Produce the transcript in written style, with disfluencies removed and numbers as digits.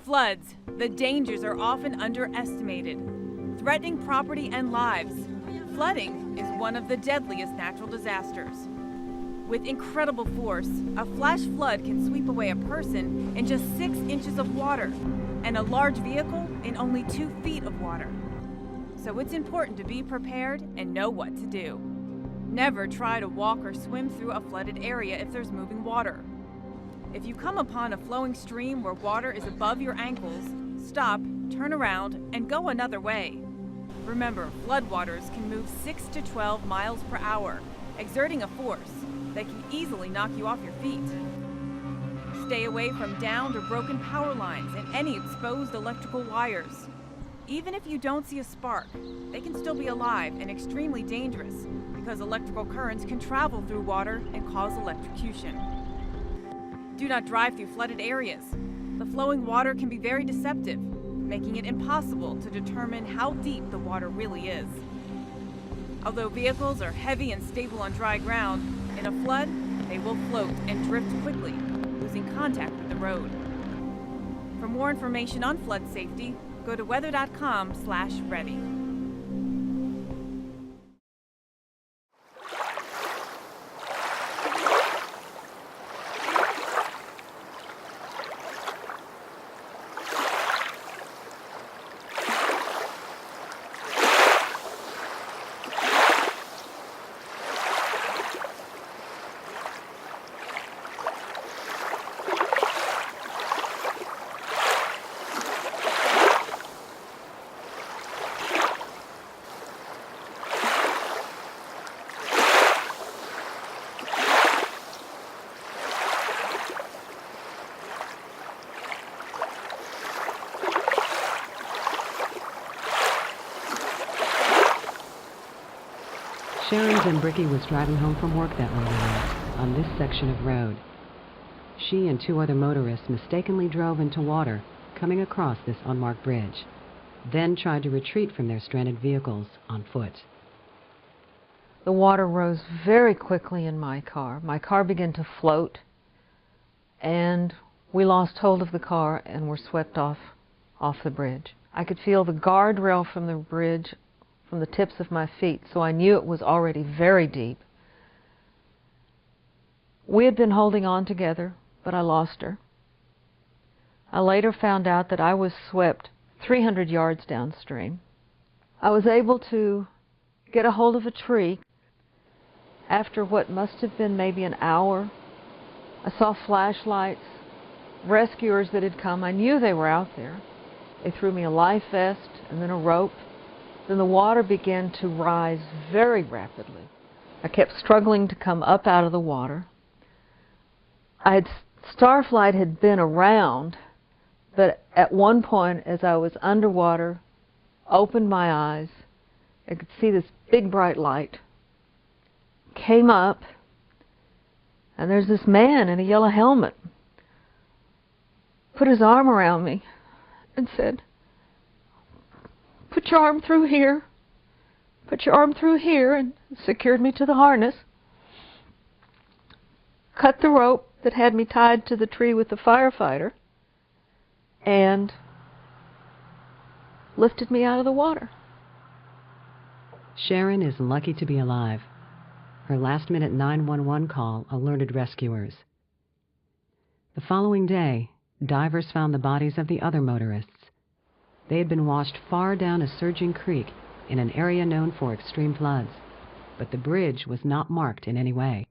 Floods. The dangers are often underestimated, threatening property and lives. Flooding is one of the deadliest natural disasters. With incredible force, a flash flood can sweep away a person in just 6 inches of water and a large vehicle in only 2 feet of water. So it's important to be prepared and know what to do. Never try to walk or swim through a flooded area if there's moving water. If you come upon a flowing stream where water is above your ankles, stop, turn around, and go another way. Remember, floodwaters can move 6 to 12 miles per hour, exerting a force that can easily knock you off your feet. Stay away from downed or broken power lines and any exposed electrical wires. Even if you don't see a spark, they can still be alive and extremely dangerous because electrical currents can travel through water and cause electrocution. Do not drive through flooded areas. The flowing water can be very deceptive, making it impossible to determine how deep the water really is. Although vehicles are heavy and stable on dry ground, in a flood, they will float and drift quickly, losing contact with the road. For more information on flood safety, go to weather.com/ready. Sharon Zimbricki was driving home from work that morning on this section of road. She and 2 other motorists mistakenly drove into water, coming across this unmarked bridge, then tried to retreat from their stranded vehicles on foot. The water rose very quickly in my car. My car began to float, and we lost hold of the car and were swept off the bridge. I could feel the guardrail from the bridge from the tips of my feet, so I knew it was already very deep. We had been holding on together, but I lost her. I later found out that I was swept 300 yards downstream. I was able to get a hold of a tree. After what must have been maybe an hour, I saw flashlights, rescuers that had come. I knew they were out there. They threw me a life vest and then a rope. Then the water began to rise very rapidly. I kept struggling to come up out of the water. Starflight had been around, but at one point as I was underwater, opened my eyes, I could see this big bright light, came up, and there's this man in a yellow helmet, put his arm around me and said, "Put your arm through here. Put your arm through here," and secured me to the harness. Cut the rope that had me tied to the tree with the firefighter and lifted me out of the water. Sharon is lucky to be alive. Her last-minute 911 call alerted rescuers. The following day, divers found the bodies of the other motorists. They had been washed far down a surging creek in an area known for extreme floods, but the bridge was not marked in any way.